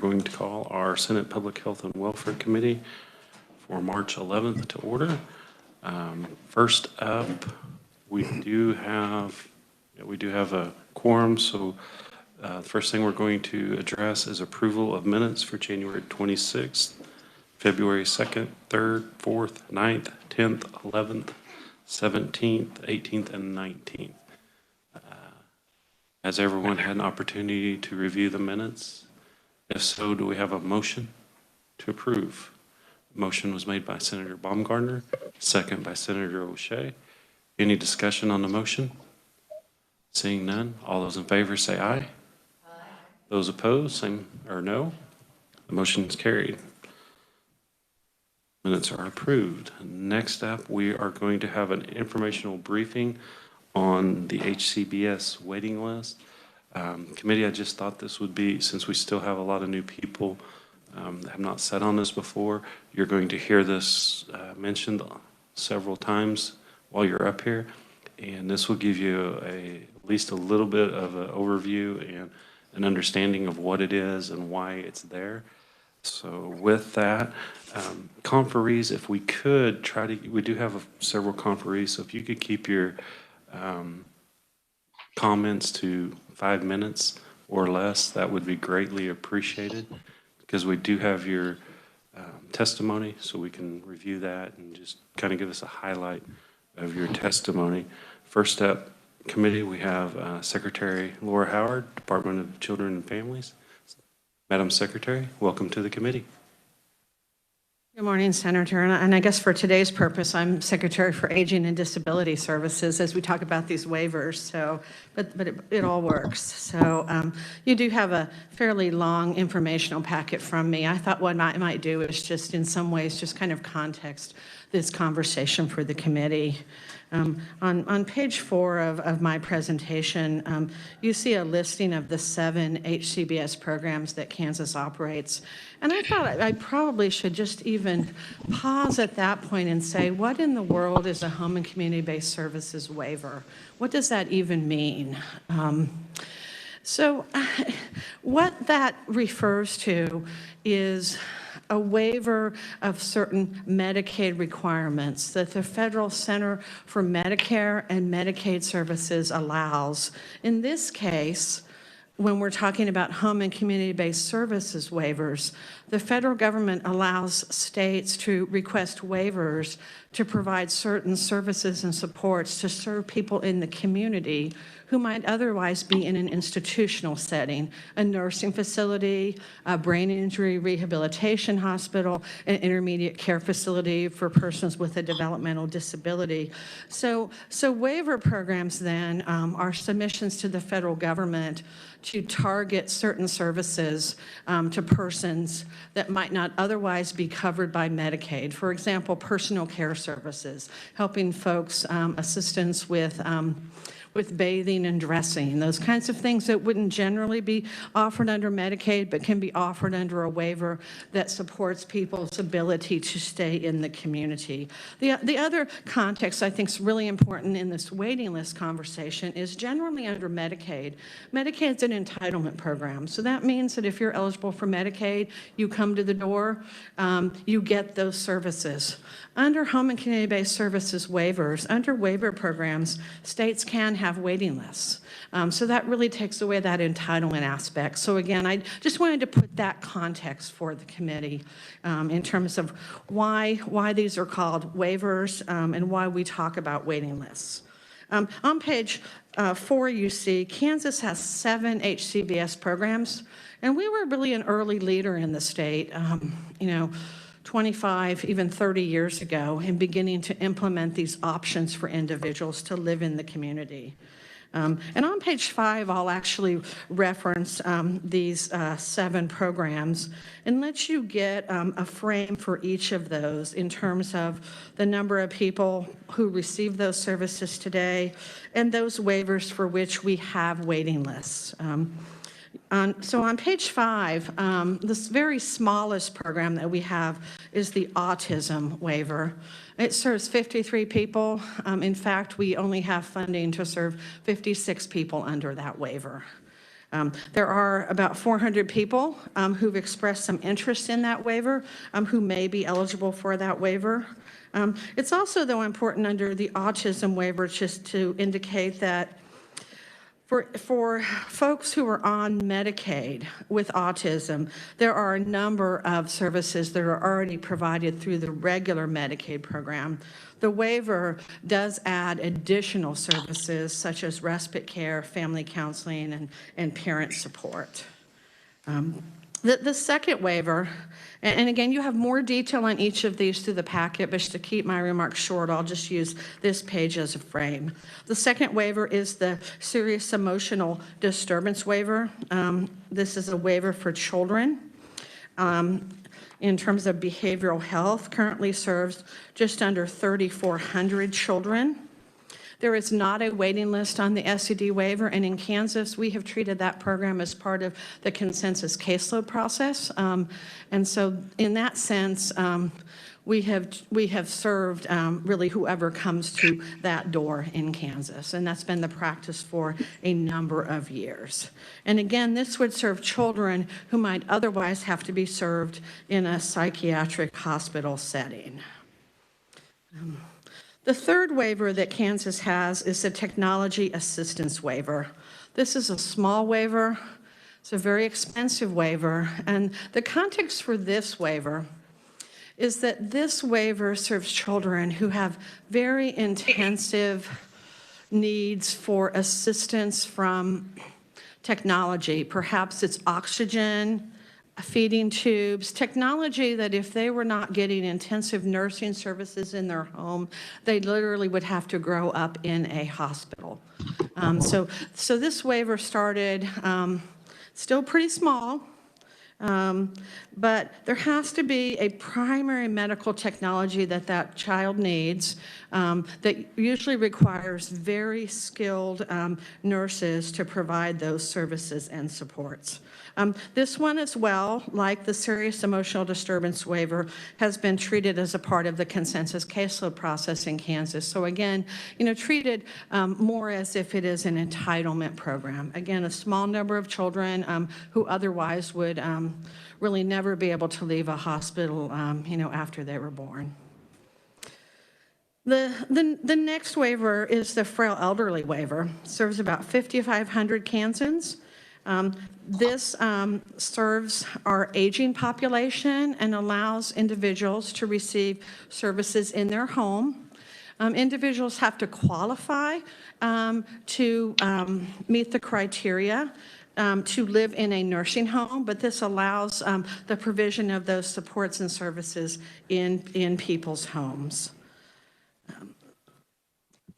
going to call our Senate Public Health and Welfare Committee for March 11th to order. First up, we do have a quorum, so the first thing we're going to address is approval of minutes for January 26th, February 2nd, 3rd, 4th, 9th, 10th, 11th, 17th, 18th, and 19th. Has everyone had an opportunity to review the minutes? If so, do we have a motion to approve? The motion was made by Senator Baumgartner, second by Senator O'Shea. Any discussion on the motion? Seeing none, all those in favor say aye. Aye. Those opposed, same or no. The motion is carried. Minutes are approved. Next up, we are going to have an informational briefing on the Hcbs waiting list. Committee, I just thought this would be, since we still have a lot of new people that have not sat on this before, you're going to hear this mentioned several times while you're up here, and this will give you at least a little bit of an overview and an understanding of what it is and why it's there. So with that, conferees, if we could try to, we do have several conferees, so if you could keep your comments to 5 minutes or less, that would be greatly appreciated, because we do have your testimony, so we can review that and just kind of give us a highlight of your testimony. First up, committee, we have Secretary Laura Howard, Department of Children and Families. Madam Secretary, welcome to the committee. Good morning, Senator. And I guess for today's purpose, I'm Secretary for Aging and Disability Services as we talk about these waivers. So, but it all works. So you do have a fairly long informational packet from me. I thought what I might do is just in some ways just kind of context this conversation for the committee. On page 4 of my presentation, you see a listing of the 7 Hcbs programs that Kansas operates. And I thought I probably should just even pause at that point and say, what in the world is a home and community-based services waiver? What does that even mean? So what that refers to is a waiver of certain Medicaid requirements that the Federal Center for Medicare and Medicaid Services allows. In this case, when we're talking about home and community-based services waivers, the federal government allows states to request waivers to provide certain services and supports to serve people in the community who might otherwise be in an institutional setting, a nursing facility, a brain injury rehabilitation hospital, an intermediate care facility for persons with a developmental disability. So waiver programs then are submissions to the federal government to target certain services to persons that might not otherwise be covered by Medicaid. For example, personal care services, helping folks, assistance with bathing and dressing, those kinds of things that wouldn't generally be offered under Medicaid, but can be offered under a waiver that supports people's ability to stay in the community. The other context I think is really important in this waiting list conversation is generally under Medicaid. Medicaid's an entitlement program, so that means that if you're eligible for Medicaid, you come to the door, you get those services. Under home and community-based services waivers, under waiver programs, states can have waiting lists. So that really takes away that entitlement aspect. So again, I just wanted to put that context for the committee in terms of why these are called waivers and why we talk about waiting lists. On page 4, you see Kansas has 7 Hcbs programs, and we were really an early leader in the state. 25, even 30 years ago, in beginning to implement these options for individuals to live in the community. And on page 5, I'll actually reference these 7 programs and let you get a frame for each of those in terms of the number of people who receive those services today and those waivers for which we have waiting lists. So on page 5, this very smallest program that we have is the Autism Waiver. It serves 53 people. In fact, we only have funding to serve 56 people under that waiver. There are about 400 people who've expressed some interest in that waiver, who may be eligible for that waiver. It's also, though, important under the autism waiver just to indicate that for folks who are on Medicaid with autism, there are a number of services that are already provided through the regular Medicaid program. The waiver does add additional services such as respite care, family counseling, and parent support. The second waiver, and again, you have more detail on each of these through the packet, but just to keep my remarks short, I'll just use this page as a frame. The second waiver is the serious emotional disturbance waiver. This is a waiver for children. In terms of behavioral health, currently serves just under 3,400 children. There is not a waiting list on the SED waiver, and in Kansas, we have treated that program as part of the consensus caseload process. And so in that sense, we have served really whoever comes to that door in Kansas, and that's been the practice for a number of years. And again, this would serve children who might otherwise have to be served in a psychiatric hospital setting. The third waiver that Kansas has is the technology assistance waiver. This is a small waiver. It's a very expensive waiver. And the context for this waiver is that this waiver serves children who have very intensive needs for assistance from technology. Perhaps it's oxygen, feeding tubes, technology that if they were not getting intensive nursing services in their home, they literally would have to grow up in a hospital. So this waiver started still pretty small, but there has to be a primary medical technology that that child needs that usually requires very skilled nurses to provide those services and supports. This one as well, like the serious emotional disturbance waiver, has been treated as a part of the consensus caseload process in Kansas. So again, treated more as if it is an entitlement program. Again, a small number of children who otherwise would really never be able to leave a hospital, after they were born. The next waiver is the Frail elderly waiver. It serves about 5,500 Kansans. This serves our aging population and allows individuals to receive services in their home. Individuals have to qualify to meet the criteria to live in a nursing home, but this allows the provision of those supports and services in people's homes.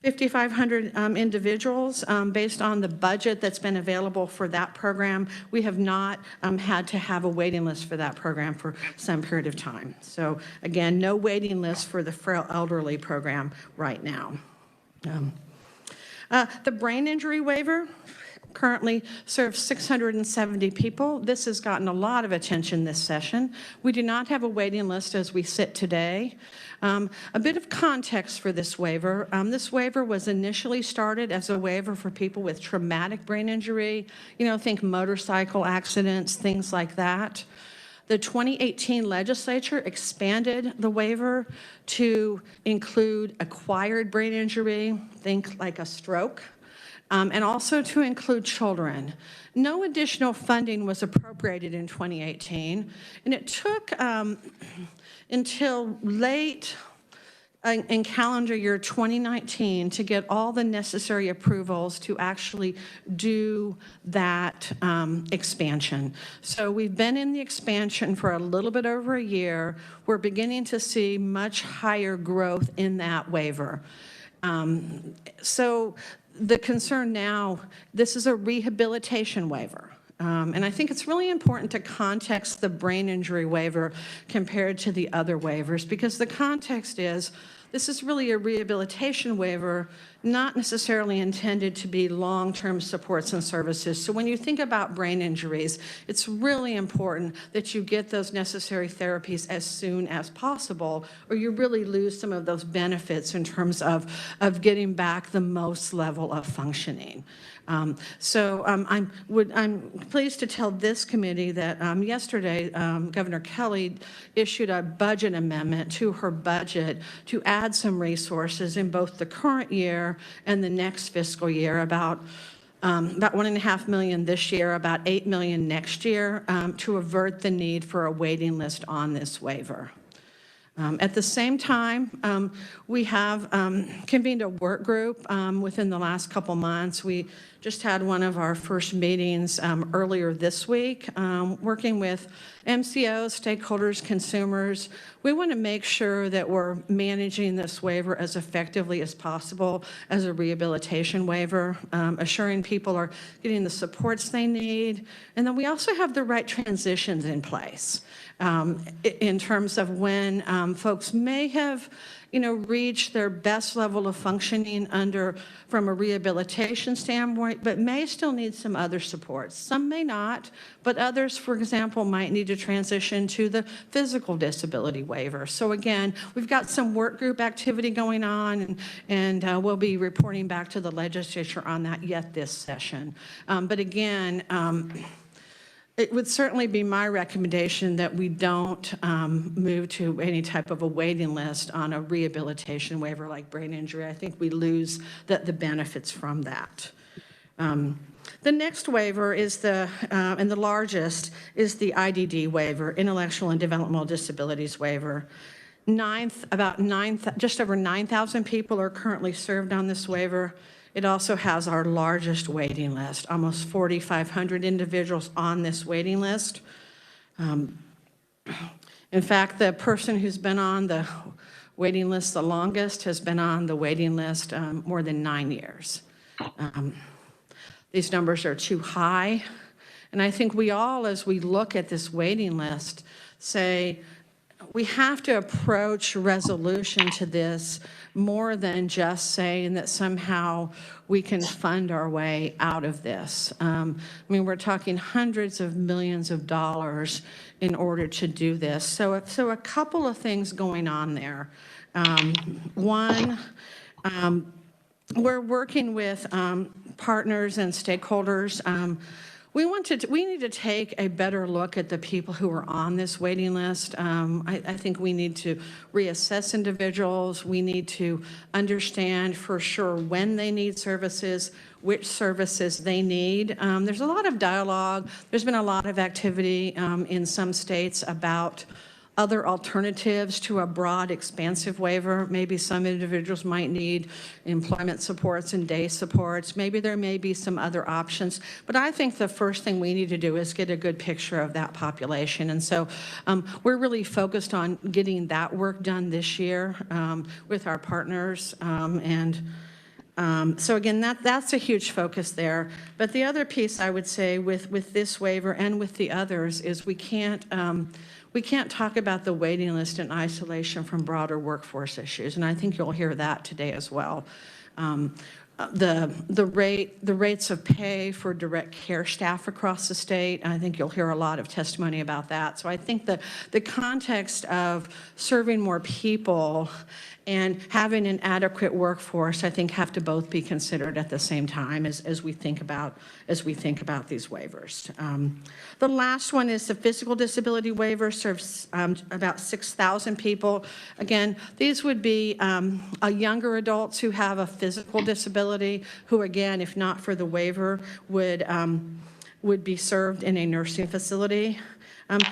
5,500 individuals. Based on the budget that's been available for that program, we have not had to have a waiting list for that program for some period of time. So again, no waiting list for the Frail elderly program right now. The brain injury waiver currently serves 670 people. This has gotten a lot of attention this session. We do not have a waiting list as we sit today. A bit of context for this waiver. This waiver was initially started as a waiver for people with traumatic brain injury, think motorcycle accidents, things like that. The 2018 legislature expanded the waiver to include acquired brain injury, think like a stroke, and also to include children. No additional funding was appropriated in 2018, and it took until late in calendar year 2019 to get all the necessary approvals to actually do that expansion. So we've been in the expansion for a little bit over a year. We're beginning to see much higher growth in that waiver. So the concern now, this is a rehabilitation waiver. And I think it's really important to context the brain injury waiver compared to the other waivers, because the context is this is really a rehabilitation waiver not necessarily intended to be long-term supports and services. So when you think about brain injuries, it's really important that you get those necessary therapies as soon as possible, or you really lose some of those benefits in terms of getting back the most level of functioning. I'm pleased to tell this committee that yesterday Governor Kelly issued a budget amendment to her budget to add some resources in both the current year and the next fiscal year, about $1.5 million this year, about $8 million next year, to avert the need for a waiting list on this waiver. At the same time, we have convened a work group within the last couple months. We just had one of our first meetings earlier this week, working with MCOs, stakeholders, consumers. We want to make sure that we're managing this waiver as effectively as possible as a rehabilitation waiver, assuring people are getting the supports they need. And then we also have the right transitions in place in terms of when folks may have, reached their best level of functioning from a rehabilitation standpoint, but may still need some other supports. Some may not, but others, for example, might need to transition to the physical disability waiver. So again, we've got some work group activity going on, and we'll be reporting back to the legislature on that yet this session. But again, it would certainly be my recommendation that we don't move to any type of a waiting list on a rehabilitation waiver like brain injury. I think we lose the benefits from that. The next waiver is and the largest, is the IDD waiver, Intellectual and Developmental Disabilities Waiver. Just over 9,000 people are currently served on this waiver. It also has our largest waiting list, almost 4,500 individuals on this waiting list. In fact, the person who's been on the waiting list the longest has been on the waiting list more than 9 years. These numbers are too high, and I think we all, as we look at this waiting list, say, we have to approach resolution to this more than just saying that somehow we can fund our way out of this. We're talking hundreds of millions of dollars in order to do this. So a couple of things going on there. One, we're working with partners and stakeholders. We need to take a better look at the people who are on this waiting list. I think we need to reassess individuals. We need to understand for sure when they need services, which services they need. There's a lot of dialogue. There's been a lot of activity in some states about other alternatives to a broad, expansive waiver. Maybe some individuals might need employment supports and day supports. Maybe there may be some other options. But I think the first thing we need to do is get a good picture of that population. And so we're really focused on getting that work done this year with our partners. So again, that's a huge focus there. But the other piece I would say with this waiver and with the others is we can't talk about the waiting list in isolation from broader workforce issues, and I think you'll hear that today as well. The rates of pay for direct care staff across the state, I think you'll hear a lot of testimony about that. So I think the context of serving more people and having an adequate workforce, I think, have to both be considered at the same time as we think about these waivers. The last one is the physical disability waiver, serves about 6,000 people. Again, these would be younger adults who have a physical disability, who, again, if not for the waiver, would be served in a nursing facility.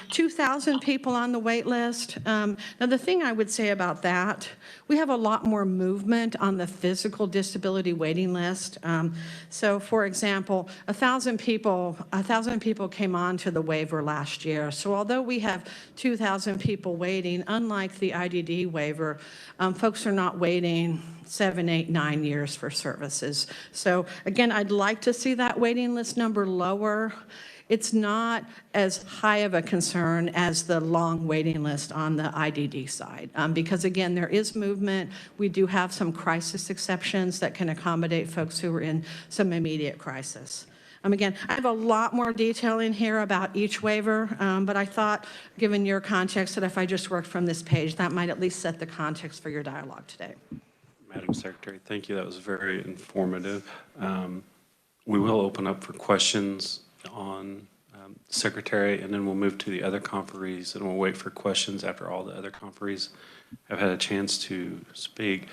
2,000 people on the wait list. Now, the thing I would say about that, we have a lot more movement on the physical disability waiting list. So, for example, 1,000 people came on to the waiver last year. So, although we have 2,000 people waiting, unlike the IDD waiver, folks are not waiting 7, 8, 9 years for services. So, again, I'd like to see that waiting list number lower. it's not as high of a concern as the long waiting list on the IDD side. Because again, there is movement. We do have some crisis exceptions that can accommodate folks who are in some immediate crisis. Again, I have a lot more detail in here about each waiver, but I thought, given your context, that if I just worked from this page, that might at least set the context for your dialogue today. Madam Secretary, thank you. That was very informative. We will open up for questions on Secretary, and then we'll move to the other conferees, and we'll wait for questions after all the other conferees have had a chance to speak.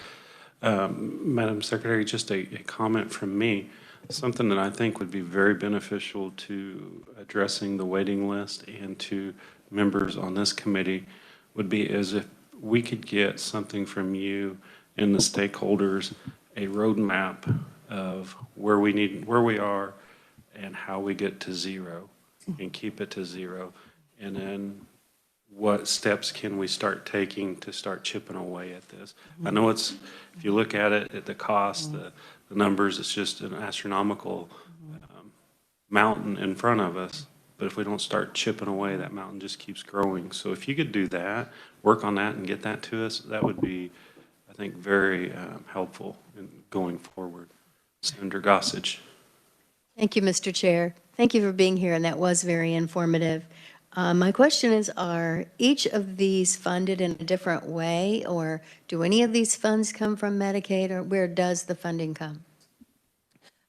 Madam Secretary, just a comment from me. Something that I think would be very beneficial to addressing the waiting list and to members on this committee would be as if we could get something from you and the stakeholders, a roadmap of where we are and how we get to zero and keep it to zero. And then what steps can we start taking to start chipping away at this? I know it's, if you look at it, at the cost, the numbers, it's just an astronomical mountain in front of us. But if we don't start chipping away, that mountain just keeps growing. So if you could do that, work on that and get that to us, that would be, I think, very helpful in going forward. Senator Gossage. Thank you, Mr. Chair. Thank you for being here, and that was very informative. My question is, are each of these funded in a different way, or do any of these funds come from Medicaid, or where does the funding come?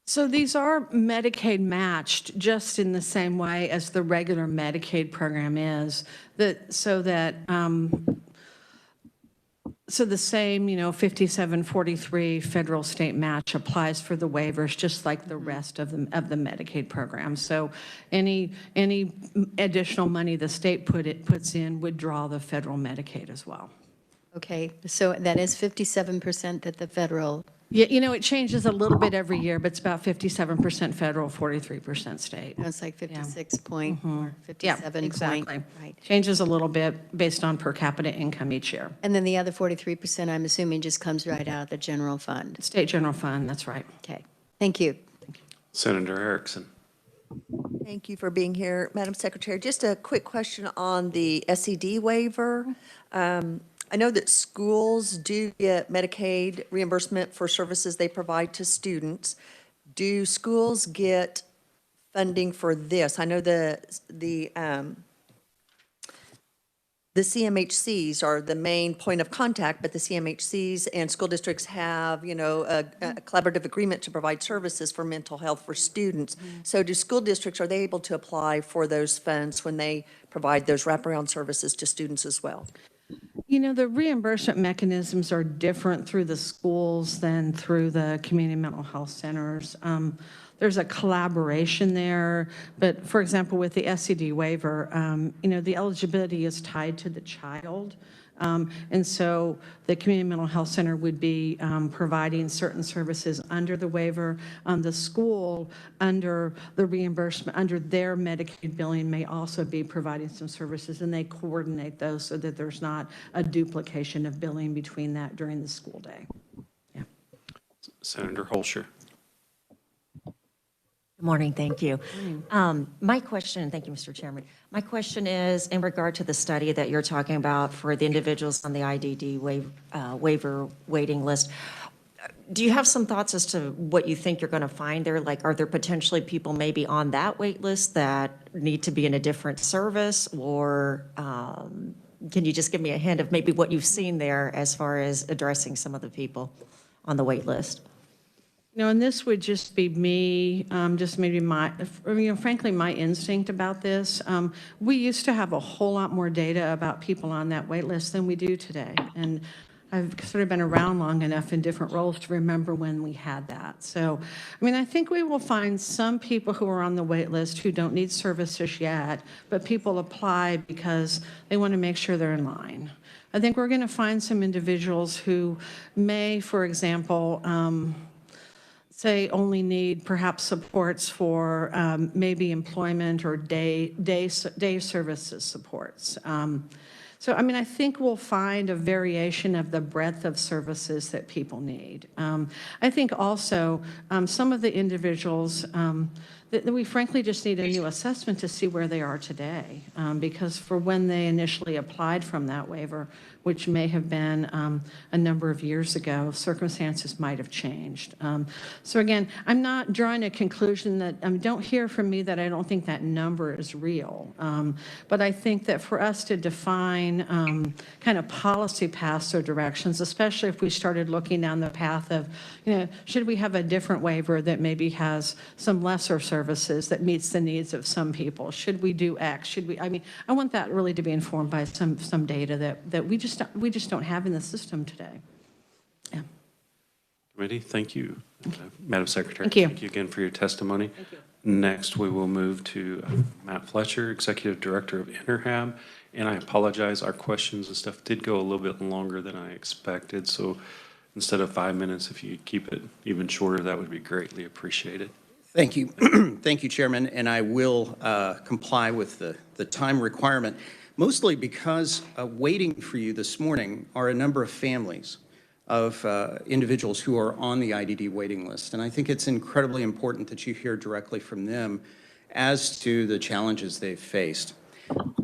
So these are Medicaid matched just in the same way as the regular Medicaid program is, so the same, 5743 federal state match applies for the waivers, just like the rest of the Medicaid program. So any additional money the state puts in would draw the federal Medicaid as well. Okay, so that is 57% that the federal. Yeah, it changes a little bit every year, but it's about 57% federal, 43% state. It's like 56 point or 57 Yeah, exactly. point. Right. Changes a little bit based on per capita income each year. And then the other 43%, I'm assuming, just comes right out of the general fund. State general fund, that's right. Okay, thank you. Senator Erickson. Thank you for being here, Madam Secretary. Just a quick question on the SED waiver. I know that schools do get Medicaid reimbursement for services they provide to students. Do schools get funding for this? I know the CMHCs are the main point of contact, but the CMHCs and school districts have, a collaborative agreement to provide services for mental health for students. So do school districts, are they able to apply for those funds when they provide those wraparound services to students as well? The reimbursement mechanisms are different through the schools than through the community mental health centers. There's a collaboration there, but for example, with the SED waiver, the eligibility is tied to the child. And so the community mental health center would be providing certain services under the waiver. The school, under the reimbursement, under their Medicaid billing, may also be providing some services, and they coordinate those so that there's not a duplication of billing between that during the school day. Yeah. Senator Holscher. Good morning, thank you. My question, thank you, Mr. Chairman. My question is in regard to the study that you're talking about for the individuals on the IDD waiver waiting list. Do you have some thoughts as to what you think you're going to find there? Like, are there potentially people maybe on that wait list that need to be in a different service? Or can you just give me a hint of maybe what you've seen there as far as addressing some of the people on the wait list? And this would just be me, just maybe frankly, my instinct about this. We used to have a whole lot more data about people on that wait list than we do today. And I've sort of been around long enough in different roles to remember when we had that. So, I think we will find some people who are on the wait list who don't need services yet, but people apply because they want to make sure they're in line. I think we're going to find some individuals who may, for example, say only need perhaps supports for maybe employment or day services supports. So, I think we'll find a variation of the breadth of services that people need. I think also some of the individuals that we frankly just need a new assessment to see where they are today. Because for when they initially applied from that waiver, which may have been a number of years ago, circumstances might have changed. So again, I'm not drawing a conclusion that, don't hear from me that I don't think that number is real. But I think that for us to define kind of policy paths or directions, especially if we started looking down the path of, should we have a different waiver that maybe has some lesser services that meets the needs of some people? Should we do X? Should we, I want that really to be informed by some data that we just don't have in the system today. Yeah. Committee, thank you. Madam Secretary. Thank you. Thank you again for your testimony. Thank you. Next, we will move to Matt Fletcher, Executive Director of Interhab. And I apologize, our questions and stuff did go a little bit longer than I expected. So instead of 5 minutes, if you keep it even shorter, that would be greatly appreciated. Thank you. Thank you, Chairman, and I will comply with the time requirement, mostly because waiting for you this morning are a number of families of individuals who are on the IDD waiting list. And I think it's incredibly important that you hear directly from them as to the challenges they've faced.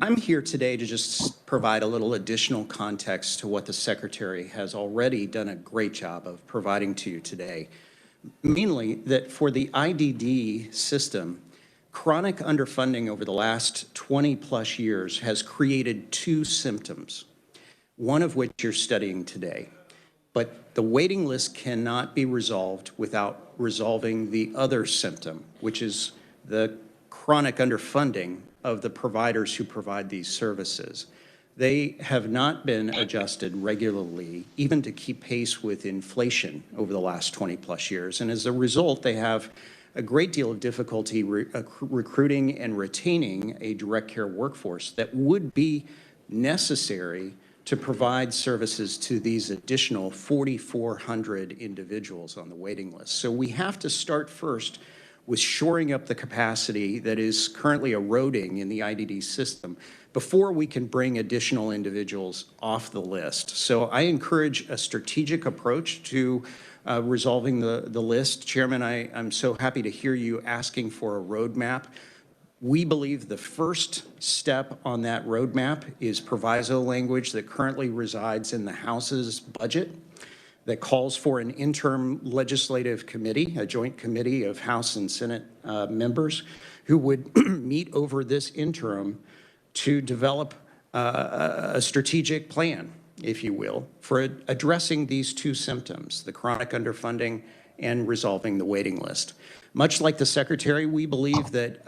I'm here today to just provide a little additional context to what the Secretary has already done a great job of providing to you today. Mainly that for the IDD system, chronic underfunding over the last 20 plus years has created two symptoms, one of which you're studying today. But the waiting list cannot be resolved without resolving the other symptom, which is the chronic underfunding of the providers who provide these services. They have not been adjusted regularly, even to keep pace with inflation over the last 20 plus years. And as a result, they have a great deal of difficulty recruiting and retaining a direct care workforce that would be necessary to provide services to these additional 4,400 individuals on the waiting list. So we have to start first with shoring up the capacity that is currently eroding in the IDD system before we can bring additional individuals off the list. So I encourage a strategic approach to resolving the list. Chairman, I'm so happy to hear you asking for a roadmap. We believe the first step on that roadmap is proviso language that currently resides in the House's budget that calls for an interim legislative committee, a joint committee of House and Senate members who would meet over this interim to develop a strategic plan, if you will, for addressing these two symptoms, the chronic underfunding and resolving the waiting list. Much like the Secretary, we believe that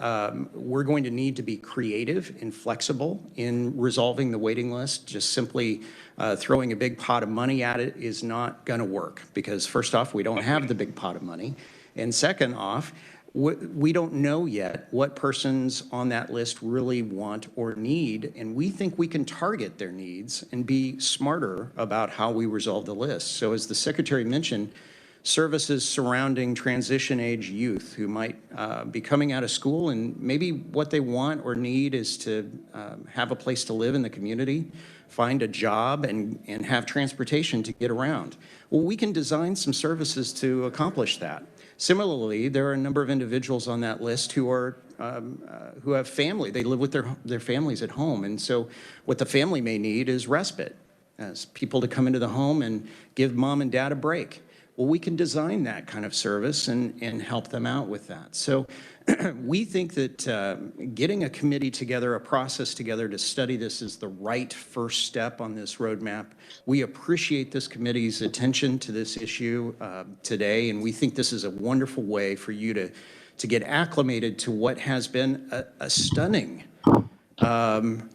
we're going to need to be creative and flexible in resolving the waiting list. Just simply throwing a big pot of money at it is not going to work because, first off, we don't have the big pot of money. And second off, we don't know yet what persons on that list really want or need, and we think we can target their needs and be smarter about how we resolve the list. So as the Secretary mentioned, services surrounding transition age youth who might be coming out of school and maybe what they want or need is to have a place to live in the community, find a job, and have transportation to get around. Well, we can design some services to accomplish that. Similarly, there are a number of individuals on that list who are who have family. They live with their families at home, and so what the family may need is respite, as people to come into the home and give mom and dad a break. Well, we can design that kind of service and help them out with that. So we think that getting a committee together, a process together to study this is the right first step on this roadmap. We appreciate this committee's attention to this issue today, and we think this is a wonderful way for you to get acclimated to what has been a stunning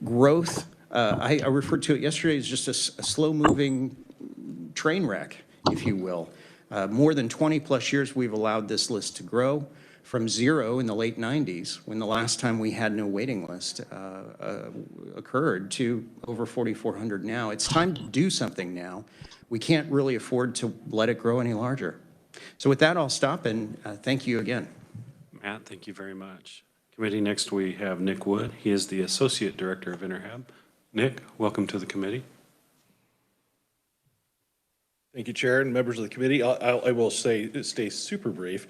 growth. I referred to it yesterday as just a slow-moving train wreck, if you will. More than 20 plus years we've allowed this list to grow from zero in the late 90s, when the last time we had no waiting list occurred, to over 4,400 now. It's time to do something now. We can't really afford to let it grow any larger. So with that, I'll stop and thank you again. Matt, thank you very much. Committee, next we have Nick Wood. He is the Associate Director of Interhab. Nick, welcome to the committee. Thank you, Chair and members of the committee. I will stay super brief.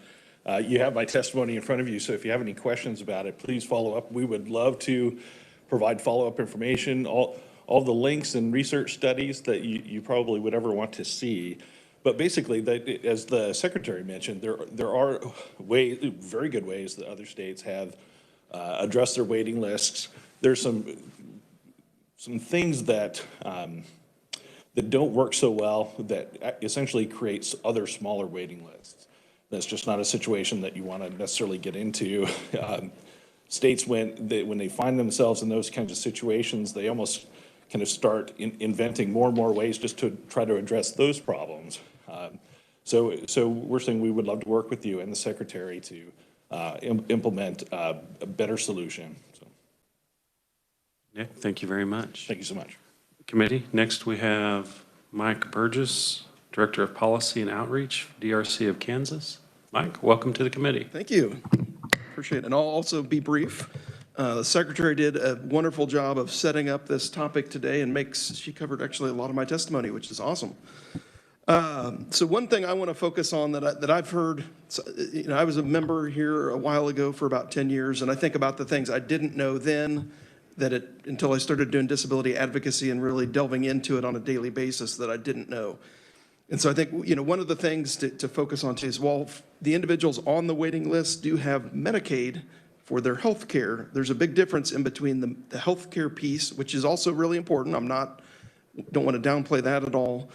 You have my testimony in front of you, so if you have any questions about it, please follow up. We would love to provide follow-up information, all the links and research studies that you probably would ever want to see. But basically, as the secretary mentioned, there are ways, very good ways that other states have addressed their waiting lists. There's some things that that don't work so well that essentially creates other smaller waiting lists. That's just not a situation that you want to necessarily get into. States, when they find themselves in those kinds of situations, they almost kind of start inventing more and more ways just to try to address those problems. So we're saying we would love to work with you and the secretary to implement a better solution. So. Yeah, thank you very much. Thank you so much. Committee, next we have Mike Burgess, Director of Policy and Outreach, DRC of Kansas. Mike, welcome to the committee. Thank you. Appreciate it. And I'll also be brief. The secretary did a wonderful job of setting up this topic today and she covered actually a lot of my testimony, which is awesome. So one thing I want to focus on that I've heard, I was a member here a while ago for about 10 years, and I think about the things I didn't know then until I started doing disability advocacy and really delving into it on a daily basis that I didn't know. And so I think, one of the things to focus on too is, while the individuals on the waiting list do have Medicaid for their health care, there's a big difference in between the health care piece, which is also really important. Don't want to downplay that at all,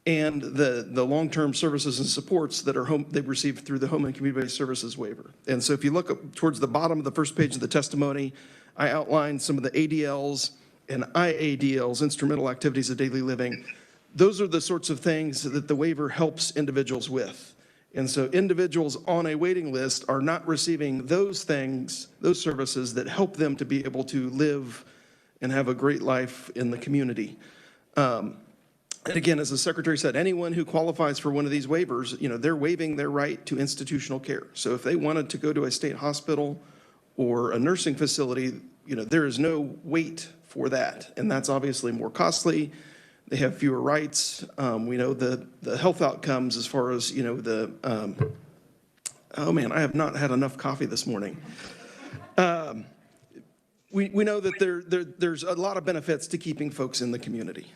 and the long-term services and supports that they've received through the Home and Community-Based Services Waiver. And so if you look up towards the bottom of the first page of the testimony, I outlined some of the ADLs and IADLs, instrumental activities of daily living. Those are the sorts of things that the waiver helps individuals with. And so individuals on a waiting list are not receiving those things, those services that help them to be able to live and have a great life in the community. And again, as the secretary said, anyone who qualifies for one of these waivers, they're waiving their right to institutional care. So if they wanted to go to a state hospital or a nursing facility, there is no wait for that. And that's obviously more costly. They have fewer rights. We know the health outcomes as far as, oh man, I have not had enough coffee this morning. We know that there's a lot of benefits to keeping folks in the community.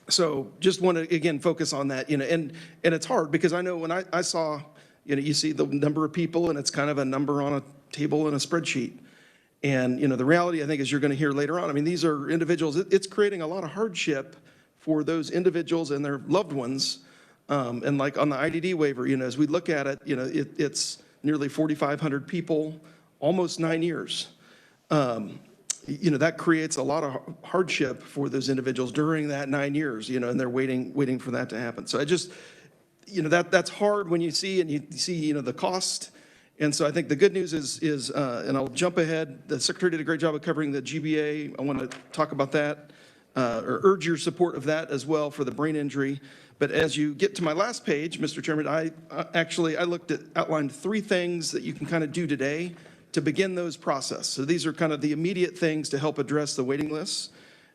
So just want to, again, focus on that, and it's hard because I know when I saw, you see the number of people and it's kind of a number on a table in a spreadsheet. And, the reality, I think, as you're going to hear later on, these are individuals, it's creating a lot of hardship for those individuals and their loved ones. And like on the IDD waiver, as we look at it, it's nearly 4,500 people, almost 9 years. That creates a lot of hardship for those individuals during that 9 years, and they're waiting for that to happen. So I just, that's hard when you see the cost. And so I think the good news is, and I'll jump ahead, the secretary did a great job of covering the GBA. I want to talk about that, or urge your support of that as well for the brain injury. But as you get to my last page, Mr. Chairman, I outlined 3 things that you can kind of do today to begin those process. So these are kind of the immediate things to help address the waiting lists.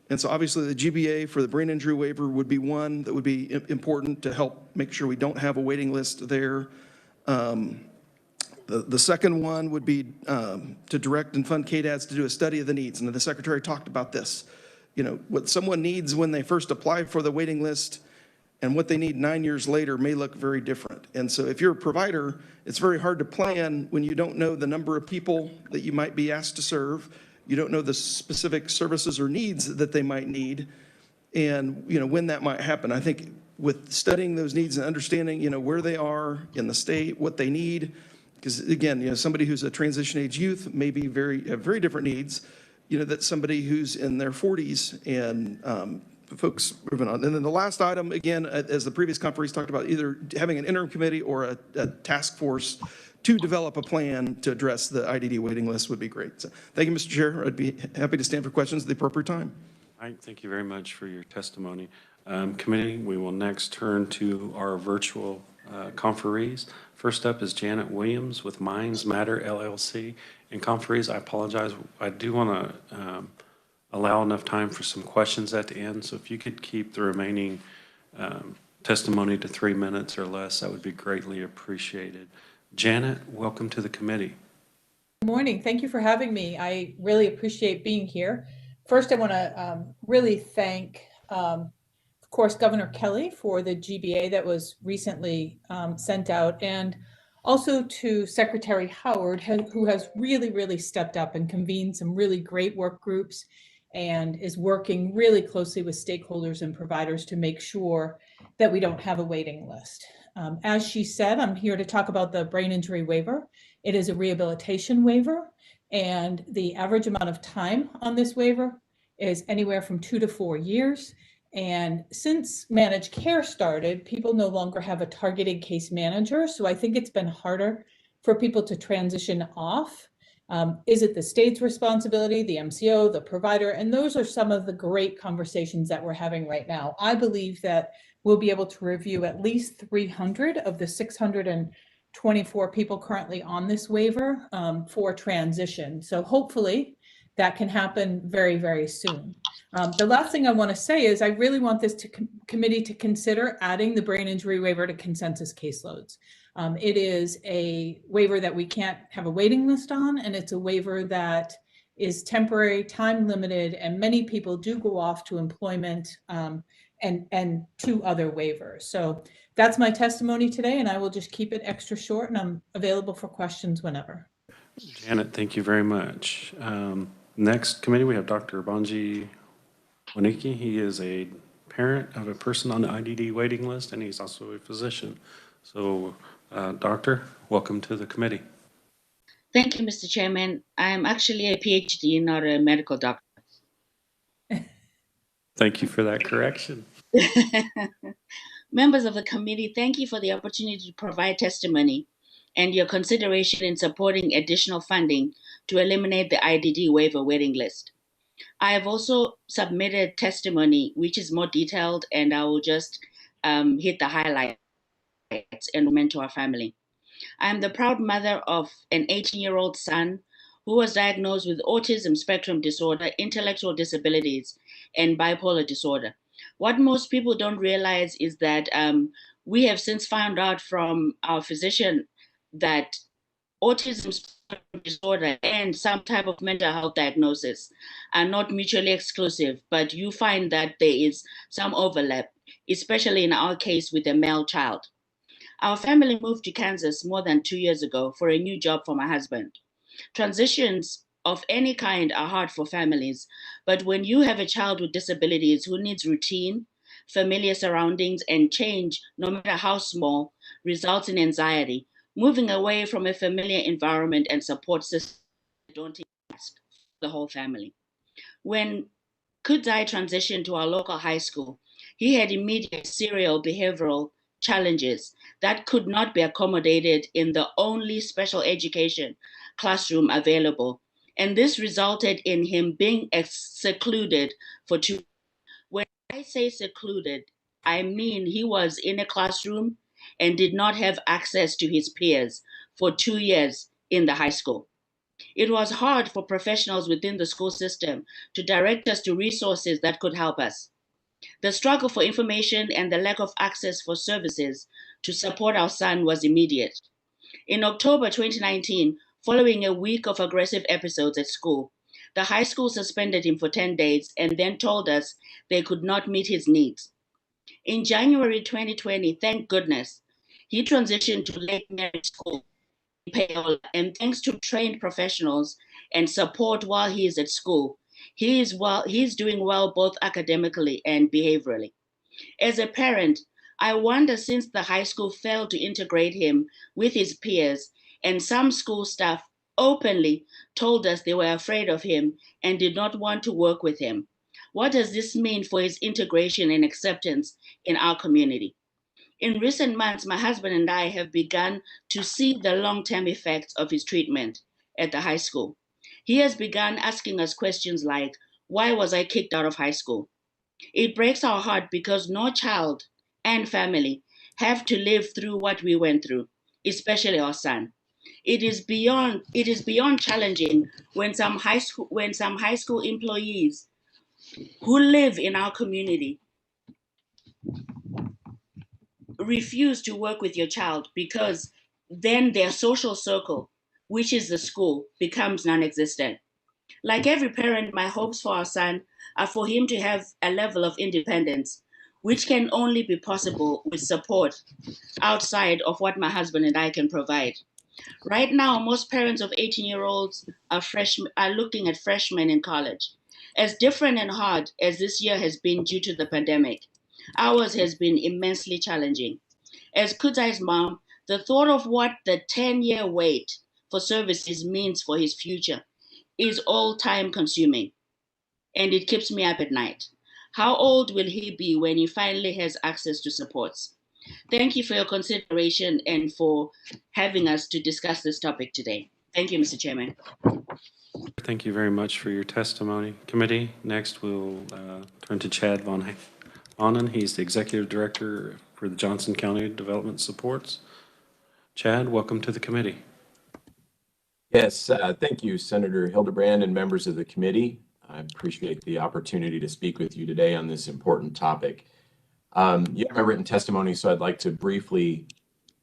And so obviously the GBA for the brain injury waiver would be one that would be important to help make sure we don't have a waiting list there. The second one would be to direct and fund KDADs to do a study of the needs. And the secretary talked about this. What someone needs when they first apply for the waiting list and what they need 9 years later may look very different. And so if you're a provider, it's very hard to plan when you don't know the number of people that you might be asked to serve. You don't know the specific services or needs that they might need, and when that might happen. I think with studying those needs and understanding where they are in the state, what they need, because again, somebody who's a transition age youth may be have very different needs, that somebody who's in their 40s and folks moving on. And then the last item, again, as the previous conferees talked about, either having an interim committee or a task force to develop a plan to address the IDD waiting list would be great. So thank you, Mr. Chair. I'd be happy to stand for questions at the appropriate time. All right, thank you very much for your testimony. Committee, we will next turn to our virtual conferees. First up is Janet Williams with Minds Matter LLC. And conferees, I apologize, I do want to allow enough time for some questions at the end. So if you could keep the remaining testimony to 3 minutes or less, that would be greatly appreciated. Janet, welcome to the committee. Good morning. Thank you for having me. I really appreciate being here. First, I want to really thank, of course, Governor Kelly for the GBA that was recently sent out, and also to Secretary Howard, who has really, really stepped up and convened some really great work groups and is working really closely with stakeholders and providers to make sure that we don't have a waiting list. As she said, I'm here to talk about the brain injury waiver. It is a rehabilitation waiver, and the average amount of time on this waiver is anywhere from 2 to 4 years. And since managed care started, people no longer have a targeted case manager. So I think it's been harder for people to transition off. Is it the state's responsibility, the MCO, the provider? And those are some of the great conversations that we're having right now. I believe that we'll be able to review at least 300 of the 624 people currently on this waiver for transition. So hopefully that can happen very, very soon. The last thing I want to say is I really want this committee to consider adding the brain injury waiver to consensus caseloads. It is a waiver that we can't have a waiting list on, and it's a waiver that is temporary, time limited, and many people do go off to employment and to other waivers. So that's my testimony today, and I will just keep it extra short, and I'm available for questions whenever. Janet, thank you very much. Next committee, we have Dr. Banji Waniki. He is a parent of a person on the IDD waiting list, and he's also a physician. So, Doctor, welcome to the committee. Thank you, Mr. Chairman. I'm actually a PhD, not a medical doctor. Thank you for that correction. Members of the committee, thank you for the opportunity to provide testimony and your consideration in supporting additional funding to eliminate the IDD waiver waiting list. I have also submitted testimony, which is more detailed, and I will just hit the highlights and mentor our family. I am the proud mother of an 18-year-old son who was diagnosed with autism spectrum disorder, intellectual disabilities, and bipolar disorder. What most people don't realize is that we have since found out from our physician that autism spectrum disorder and some type of mental health diagnosis are not mutually exclusive, but you find that there is some overlap, especially in our case with a male child. Our family moved to Kansas more than 2 years ago for a new job for my husband. Transitions of any kind are hard for families, but when you have a child with disabilities who needs routine, familiar surroundings, and change, no matter how small, results in anxiety. Moving away from a familiar environment and support system is a daunting task for the whole family. When Kudzai transitioned to our local high school, he had immediate serial behavioral challenges that could not be accommodated in the only special education classroom available. And this resulted in him being secluded for 2 years. When I say secluded, I mean he was in a classroom and did not have access to his peers for 2 years in the high school. It was hard for professionals within the school system to direct us to resources that could help us. The struggle for information and the lack of access for services to support our son was immediate. In October 2019, following a week of aggressive episodes at school, the high school suspended him for 10 days and then told us they could not meet his needs. In January 2020, thank goodness, he transitioned to Lake Mary School in Paola, and thanks to trained professionals and support while he is at school, he's doing well both academically and behaviorally. As a parent, I wonder, since the high school failed to integrate him with his peers, and some school staff openly told us they were afraid of him and did not want to work with him. What does this mean for his integration and acceptance in our community? In recent months, my husband and I have begun to see the long-term effects of his treatment at the high school. He has begun asking us questions like, why was I kicked out of high school? It breaks our heart because no child and family have to live through what we went through, especially our son. It is beyond challenging when some high school employees who live in our community refuse to work with your child because then their social circle, which is the school, becomes non-existent. Like every parent, my hopes for our son are for him to have a level of independence, which can only be possible with support outside of what my husband and I can provide. Right now, most parents of 18-year-olds are looking at freshmen in college. As different and hard as this year has been due to the pandemic, ours has been immensely challenging. As Kudzai's mom, the thought of what the 10-year wait for services means for his future is all time consuming, and it keeps me up at night. How old will he be when he finally has access to supports? Thank you for your consideration and for having us to discuss this topic today. Thank you, Mr. Chairman. Thank you very much for your testimony. Committee, next we'll turn to Chad Von Onen. He's the Executive Director for the Johnson County Development Supports. Chad, welcome to the committee. Yes, thank you, Senator Hildebrand and members of the committee. I appreciate the opportunity to speak with you today on this important topic. You have my written testimony, so I'd like to briefly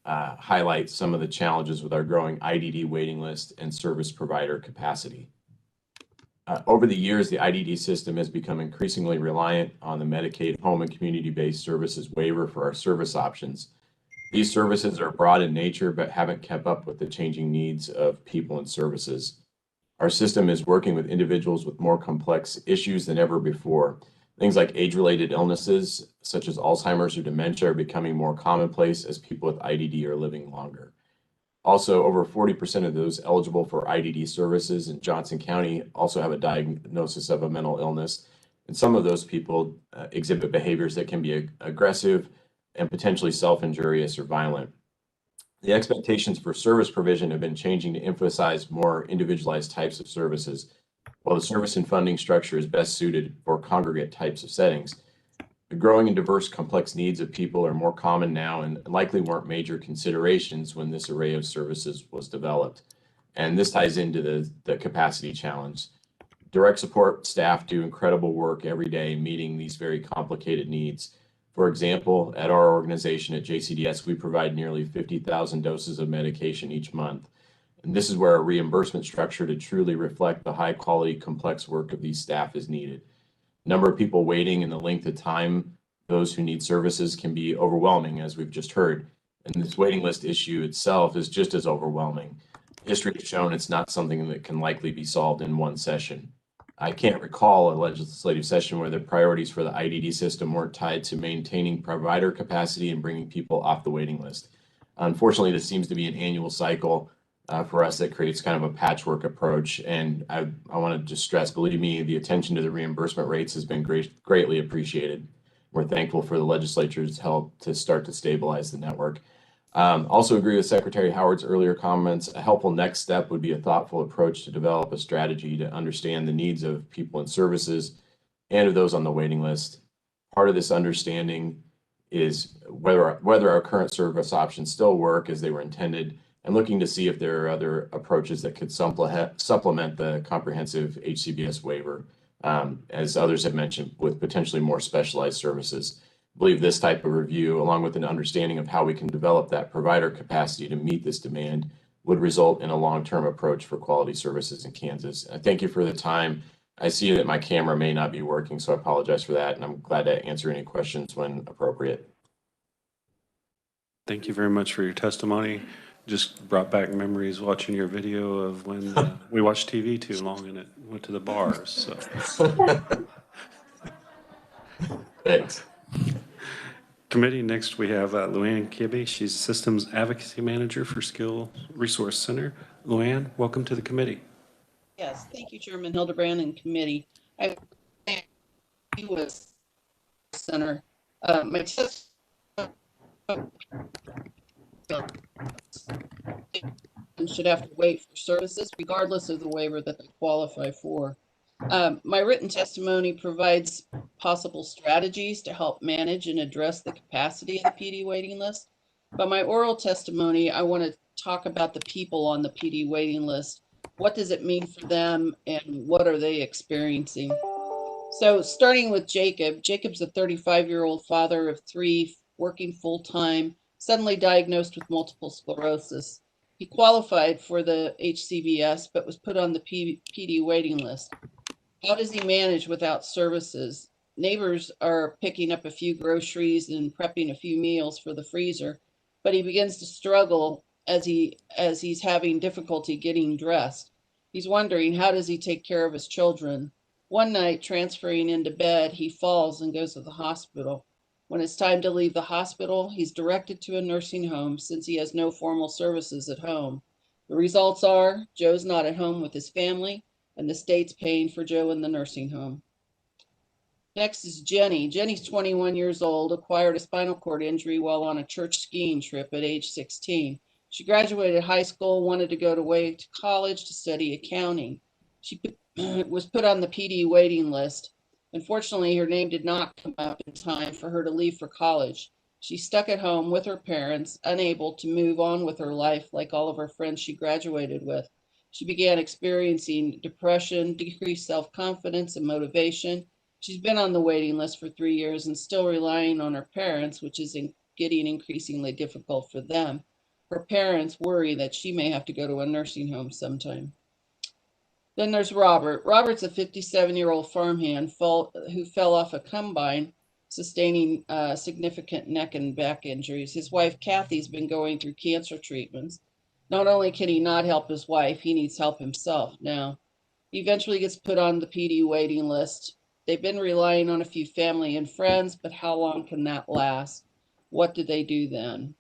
highlight some of the challenges with our growing IDD waiting list and service provider capacity. Over the years, the IDD system has become increasingly reliant on the Medicaid home and community-based services waiver for our service options. These services are broad in nature, but haven't kept up with the changing needs of people and services. Our system is working with individuals with more complex issues than ever before. Things like age-related illnesses, such as Alzheimer's or dementia, are becoming more commonplace as people with IDD are living longer. Also, over 40% of those eligible for IDD services in Johnson County also have a diagnosis of a mental illness. And some of those people exhibit behaviors that can be aggressive and potentially self-injurious or violent. The expectations for service provision have been changing to emphasize more individualized types of services, while the service and funding structure is best suited for congregate types of settings. The growing and diverse complex needs of people are more common now and likely weren't major considerations when this array of services was developed. And this ties into the capacity challenge. Direct support staff do incredible work every day meeting these very complicated needs. For example, at our organization at JCDS, we provide nearly 50,000 doses of medication each month. And this is where a reimbursement structure to truly reflect the high quality, complex work of these staff is needed. Number of people waiting and the length of time those who need services can be overwhelming, as we've just heard. And this waiting list issue itself is just as overwhelming. History has shown it's not something that can likely be solved in one session. I can't recall a legislative session where the priorities for the IDD system weren't tied to maintaining provider capacity and bringing people off the waiting list. Unfortunately, this seems to be an annual cycle for us that creates kind of a patchwork approach. And I want to just stress, believe me, the attention to the reimbursement rates has been greatly appreciated. We're thankful for the legislature's help to start to stabilize the network. Also agree with Secretary Howard's earlier comments. A helpful next step would be a thoughtful approach to develop a strategy to understand the needs of people and services and of those on the waiting list. Part of this understanding is whether our current service options still work as they were intended, and looking to see if there are other approaches that could supplement the comprehensive Hcbs waiver, as others have mentioned, with potentially more specialized services. I believe this type of review, along with an understanding of how we can develop that provider capacity to meet this demand, would result in a long-term approach for quality services in Kansas. I thank you for the time. I see that my camera may not be working, so I apologize for that, and I'm glad to answer any questions when appropriate. Thank you very much for your testimony. Just brought back memories watching your video of when we watched TV too long and it went to the bars. So. Thanks. Committee, next we have Luann Kibbe. She's Systems Advocacy Manager for Skill Resource Center. Luann, welcome to the committee. Yes, thank you, Chairman Hildebrand and committee. I was center. My should have to wait for services regardless of the waiver that they qualify for. My written testimony provides possible strategies to help manage and address the capacity of the PD waiting list. But my oral testimony, I want to talk about the people on the PD waiting list. What does it mean for them and what are they experiencing? So starting with Jacob. Jacob's a 35-year-old father of 3, working full-time, suddenly diagnosed with multiple sclerosis. He qualified for the HCBS, but was put on the PD waiting list. How does he manage without services? Neighbors are picking up a few groceries and prepping a few meals for the freezer, but he begins to struggle as he's having difficulty getting dressed. He's wondering, how does he take care of his children? One night, transferring into bed, he falls and goes to the hospital. When it's time to leave the hospital, he's directed to a nursing home since he has no formal services at home. The results are Joe's not at home with his family, and the state's paying for Joe in the nursing home. Next is Jenny. Jenny's 21 years old, acquired a spinal cord injury while on a church skiing trip at age 16. She graduated high school, wanted to go away to college to study accounting. She was put on the PD waiting list. Unfortunately, her name did not come up in time for her to leave for college. She's stuck at home with her parents, unable to move on with her life like all of her friends she graduated with. She began experiencing depression, decreased self-confidence, and motivation. She's been on the waiting list for 3 years and still relying on her parents, which is getting increasingly difficult for them. Her parents worry that she may have to go to a nursing home sometime. Then there's Robert. Robert's a 57-year-old farmhand who fell off a combine, sustaining significant neck and back injuries. His wife, Kathy's been going through cancer treatments. Not only can he not help his wife, he needs help himself now. He eventually gets put on the PD waiting list. They've been relying on a few family and friends, but how long can that last? What do they do then?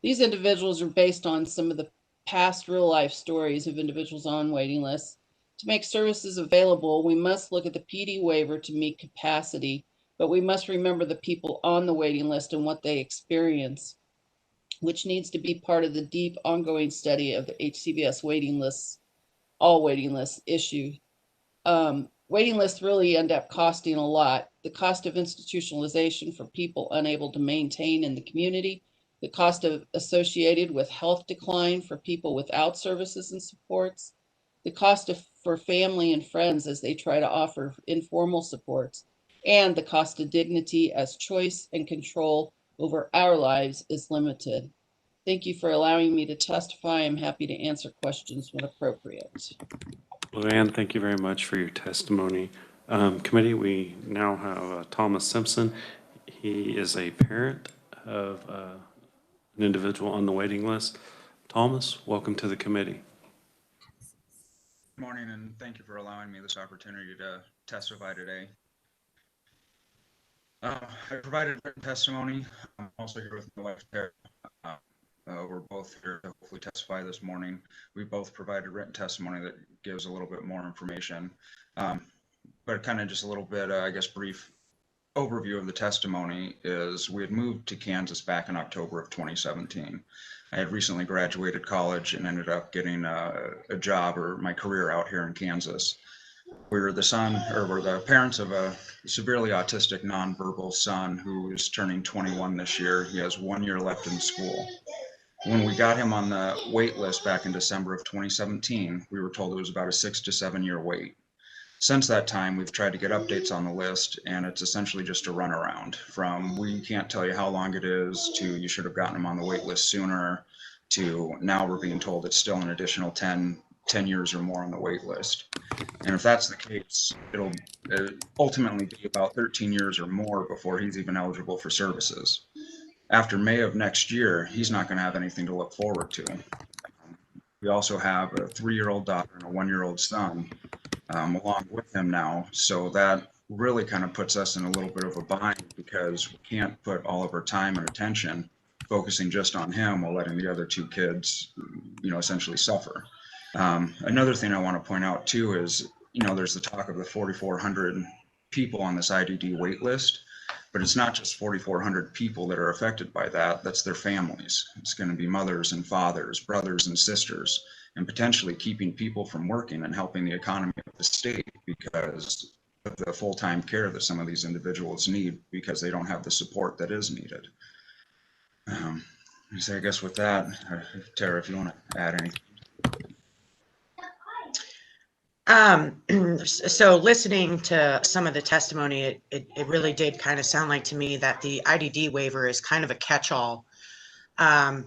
These individuals are based on some of the past real-life stories of individuals on waiting lists. To make services available, we must look at the PD waiver to meet capacity, but we must remember the people on the waiting list and what they experience, which needs to be part of the deep ongoing study of the HCBS waiting lists, all waiting lists issue. Waiting lists really end up costing a lot. The cost of institutionalization for people unable to maintain in the community, the cost associated with health decline for people without services and supports, the cost for family and friends as they try to offer informal supports, and the cost of dignity as choice and control over our lives is limited. Thank you for allowing me to testify. I'm happy to answer questions when appropriate. Luann, thank you very much for your testimony. Committee, we now have Thomas Simpson. He is a parent of an individual on the waiting list. Thomas, welcome to the committee. Good morning, and thank you for allowing me this opportunity to testify today. I provided written testimony. I'm also here with my wife, Tara. We're both here to hopefully testify this morning. We both provided written testimony that gives a little bit more information, but kind of just a little bit, I guess, brief overview of the testimony is we had moved to Kansas back in October of 2017. I had recently graduated college and ended up getting a job or my career out here in Kansas. We're the parents of a severely autistic nonverbal son who is turning 21 this year. He has 1 year left in school. When we got him on the wait list back in December of 2017, we were told it was about a 6 to 7 year wait. Since that time, we've tried to get updates on the list, and it's essentially just a runaround from we can't tell you how long it is to you should have gotten him on the wait list sooner to now we're being told it's still an additional 10 years or more on the wait list. And if that's the case, it'll ultimately be about 13 years or more before he's even eligible for services. After May of next year, he's not going to have anything to look forward to. We also have a 3-year-old daughter and a 1-year-old son along with him now. So that really kind of puts us in a little bit of a bind because we can't put all of our time and attention focusing just on him while letting the other 2 kids, essentially suffer. Another thing I want to point out too is, there's the talk of the 4,400 people on this IDD wait list, but it's not just 4,400 people that are affected by that. That's their families. It's going to be mothers and fathers, brothers and sisters, and potentially keeping people from working and helping the economy of the state because of the full-time care that some of these individuals need because they don't have the support that is needed. So I guess with that, Tara, if you want to add anything. So listening to some of the testimony, it really did kind of sound like to me that the IDD waiver is kind of a catch-all And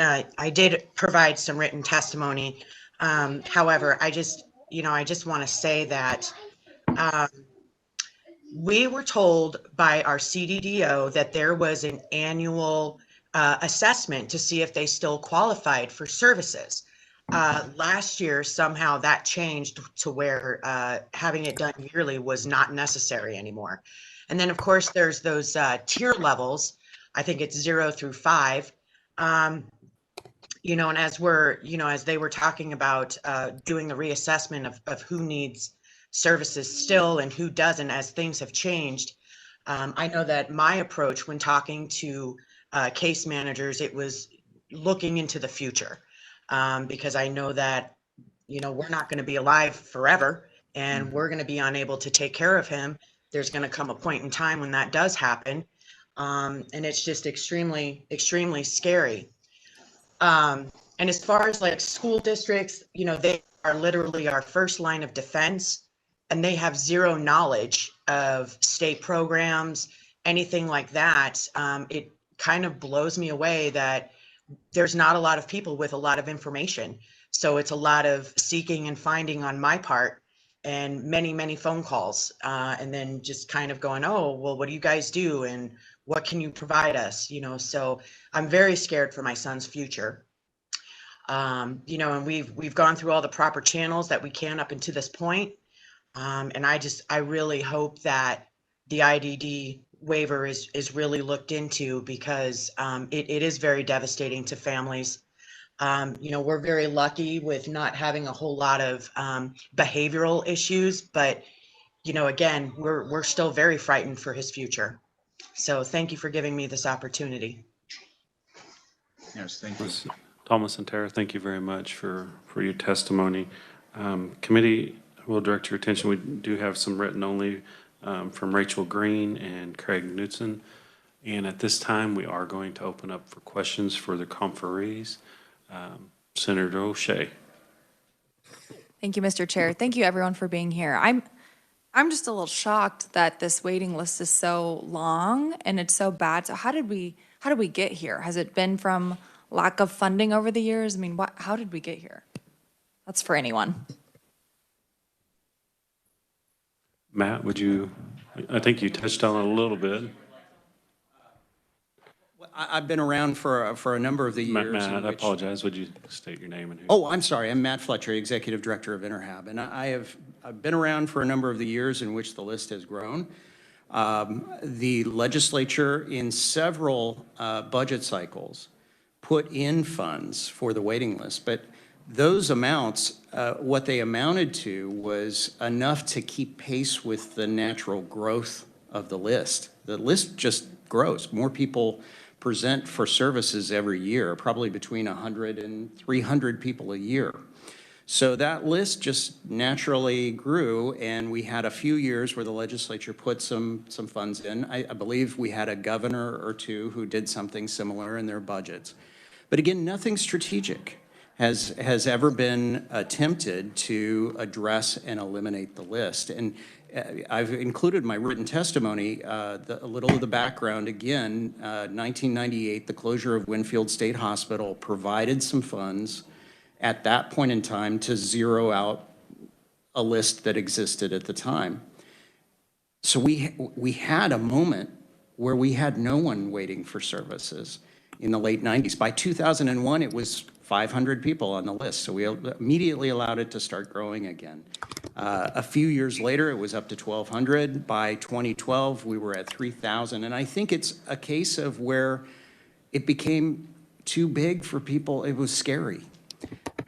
I did provide some written testimony. However, I just want to say that we were told by our CDDO that there was an annual assessment to see if they still qualified for services. Last year, somehow that changed to where having it done yearly was not necessary anymore. And then, of course, there's those tier levels. I think it's 0 through 5. And as they were talking about doing the reassessment of who needs services still and who doesn't, as things have changed, I know that my approach when talking to case managers, it was looking into the future, because I know that, we're not going to be alive forever, and we're going to be unable to take care of him. There's going to come a point in time when that does happen. And it's just extremely, extremely scary. And as far as like school districts, they are literally our first line of defense, and they have zero knowledge of state programs, anything like that. It kind of blows me away that there's not a lot of people with a lot of information. So it's a lot of seeking and finding on my part, and many, many phone calls, and then just kind of going, oh, well, what do you guys do? And what can you provide us? So I'm very scared for my son's future. And we've gone through all the proper channels that we can up until this point. And I really hope that the IDD waiver is really looked into, because it is very devastating to families. We're very lucky with not having a whole lot of behavioral issues, but again, we're still very frightened for his future. So thank you for giving me this opportunity. Yes, thank you. Thomas and Tara, thank you very much for your testimony. Committee will direct your attention. We do have some written only from Rachel Green and Craig Knudsen. And at this time, we are going to open up for questions for the conferees. Senator O'Shea. Thank you, Mr. Chair. Thank you, everyone, for being here. I'm just a little shocked that this waiting list is so long and it's so bad. So how did we get here? Has it been from lack of funding over the years? I mean, how did we get here? That's for anyone. Matt, I think you touched on it a little bit. I've been around for a number of the years. Matt, I apologize. Would you state your name? And who? Oh, I'm sorry. I'm Matt Fletcher, Executive Director of Interhab. And I've been around for a number of the years in which the list has grown. The legislature in several budget cycles put in funds for the waiting list, but those amounts, what they amounted to was enough to keep pace with the natural growth of the list. The list just grows. More people present for services every year, probably between 100 and 300 people a year. So that list just naturally grew, and we had a few years where the legislature put some funds in. I believe we had a governor or two who did something similar in their budgets. But again, nothing strategic has ever been attempted to address and eliminate the list. And I've included in my written testimony a little of the background. Again, 1998, the closure of Winfield State Hospital provided some funds at that point in time to zero out a list that existed at the time. So we had a moment where we had no one waiting for services in the late 90s. By 2001, it was 500 people on the list. So we immediately allowed it to start growing again. A few years later, it was up to 1,200. By 2012, we were at 3,000. And I think it's a case of where it became too big for people. It was scary.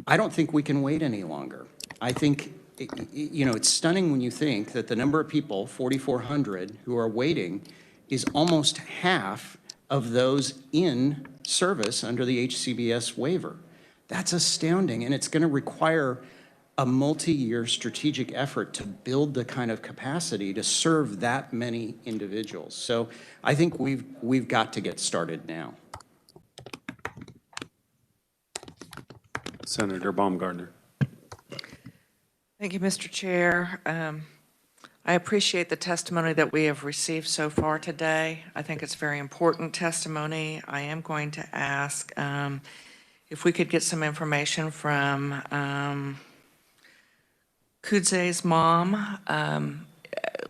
I don't think we can wait any longer. I think, it's stunning when you think that the number of people, 4,400, who are waiting is almost half of those in service under the Hcbs waiver. That's astounding, and it's going to require a multi-year strategic effort to build the kind of capacity to serve that many individuals. So I think we've got to get started now. Senator Baumgartner. Thank you, Mr. Chair. I appreciate the testimony that we have received so far today. I think it's very important testimony. I am going to ask if we could get some information from Kudze's mom.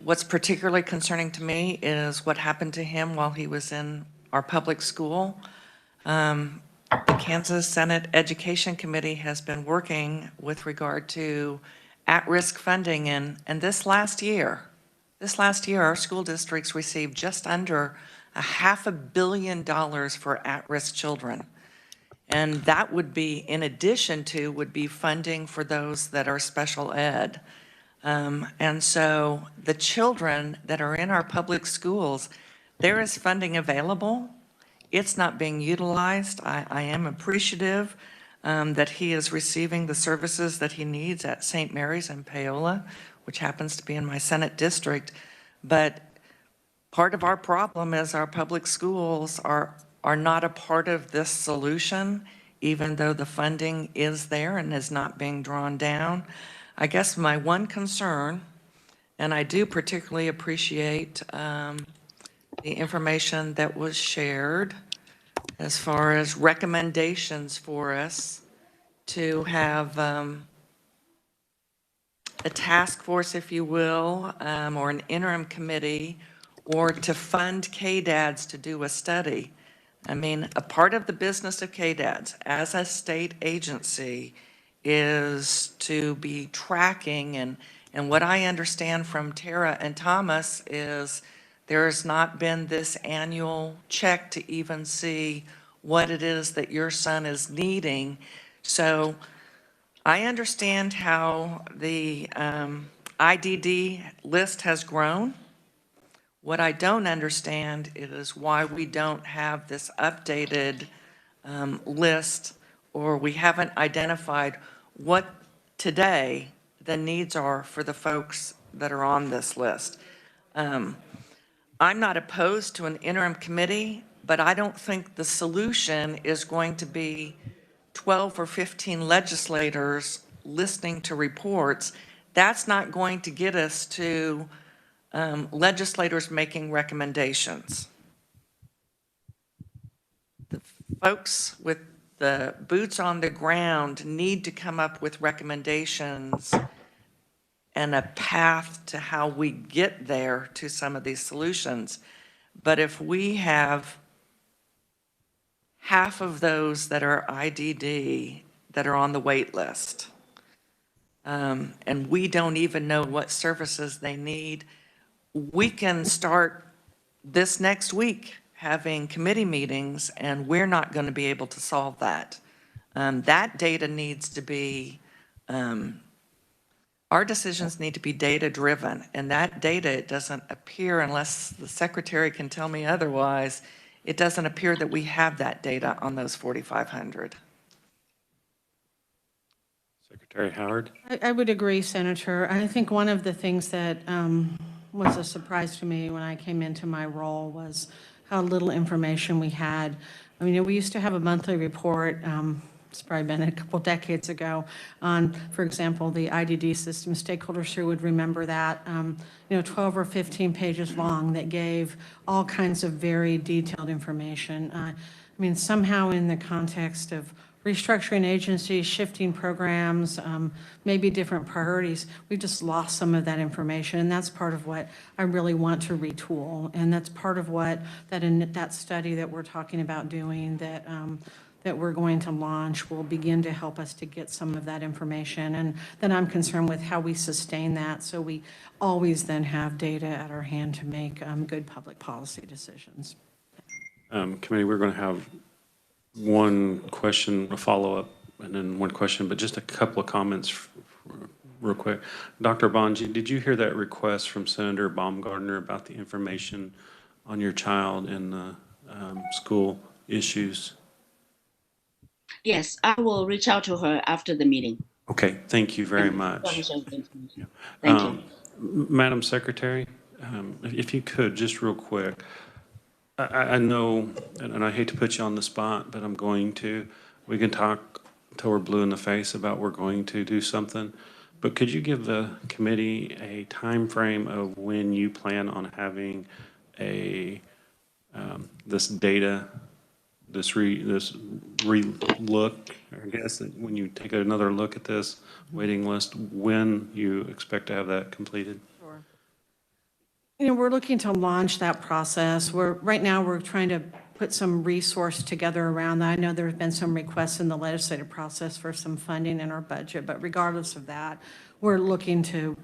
What's particularly concerning to me is what happened to him while he was in our public school. The Kansas Senate Education Committee has been working with regard to at-risk funding, and this last year, our school districts received just under $500 million for at-risk children. And that would be, in addition to, would be funding for those that are special ed. And so the children that are in our public schools, there is funding available. It's not being utilized. I am appreciative that he is receiving the services that he needs at St. Mary's in Paola, which happens to be in my Senate district. But part of our problem is our public schools are not a part of this solution, even though the funding is there and is not being drawn down. I guess my one concern, and I do particularly appreciate the information that was shared as far as recommendations for us to have a task force, if you will, or an interim committee, or to fund KDADs to do a study. I mean, a part of the business of KDADs as a state agency is to be tracking, and what I understand from Tara and Thomas is there's not been this annual check to even see what it is that your son is needing. So I understand how the IDD list has grown. What I don't understand is why we don't have this updated list, or we haven't identified what today the needs are for the folks that are on this list. I'm not opposed to an interim committee, but I don't think the solution is going to be 12 or 15 legislators listening to reports. That's not going to get us to legislators making recommendations. The folks with the boots on the ground need to come up with recommendations and a path to how we get there to some of these solutions. But if we have half of those that are IDD that are on the wait list, and we don't even know what services they need, we can start this next week having committee meetings, and we're not going to be able to solve that. That data needs to be, our decisions need to be data-driven, and that data, it doesn't appear, unless the secretary can tell me otherwise, it doesn't appear that we have that data on those 4,500. Secretary Howard? I would agree, Senator. I think one of the things that was a surprise to me when I came into my role was how little information we had. I mean, we used to have a monthly report, it's probably been a couple decades ago, on, for example, the IDD system. Stakeholders here would remember that, 12 or 15 pages long that gave all kinds of very detailed information. I mean, somehow in the context of restructuring agencies, shifting programs, maybe different priorities, we just lost some of that information. And that's part of what I really want to retool. And that's part of what that study that we're talking about doing, that we're going to launch, will begin to help us to get some of that information. And then I'm concerned with how we sustain that, so we always then have data at our hand to make good public policy decisions. Committee, we're going to have one question, a follow-up, and then one question, but just a couple of comments real quick. Dr. Bonji, did you hear that request from Senator Baumgardner about the information on your child and the school issues? Yes, I will reach out to her after the meeting. Okay, thank you very much. Yeah. Thank you. Madam Secretary, if you could, just real quick, I know, and I hate to put you on the spot, but I'm going to. We can talk until we're blue in the face about we're going to do something, But could you give the committee a time frame of when you plan on having this data, this re-look, I guess, that when you take another look at this waiting list, when you expect to have that completed? You know, we're looking to launch that process. Right now, we're trying to put some resource together around that. I know there have been some requests in the legislative process for some funding in our budget, but regardless of that, we're looking to,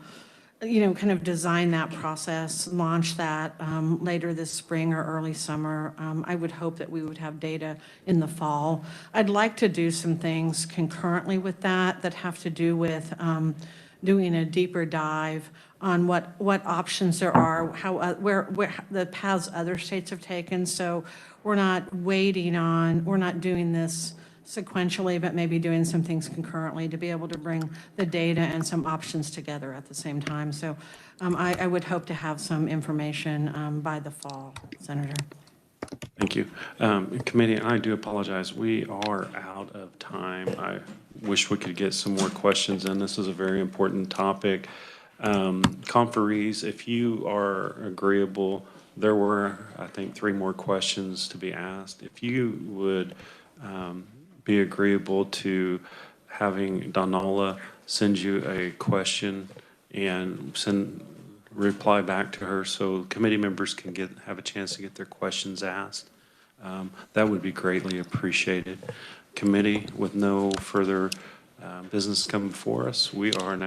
you know, kind of design that process, launch that later this spring or early summer. I would hope that we would have data in the fall. I'd like to do some things concurrently with that have to do with doing a deeper dive on what options there are, how where the paths other states have taken. So we're not we're not doing this sequentially, but maybe doing some things concurrently to be able to bring the data and some options together at the same time. So I would hope to have some information by the fall, Senator. Thank you. Committee, I do apologize. We are out of time. I wish we could get some more questions in. This is a very important topic. Conferees, if you are agreeable, there were, I think, 3 more questions to be asked. If you would be agreeable to having Donola send you a question and reply back to her so committee members can have a chance to get their questions asked, that would be greatly appreciated. Committee, with no further business coming before us, we are now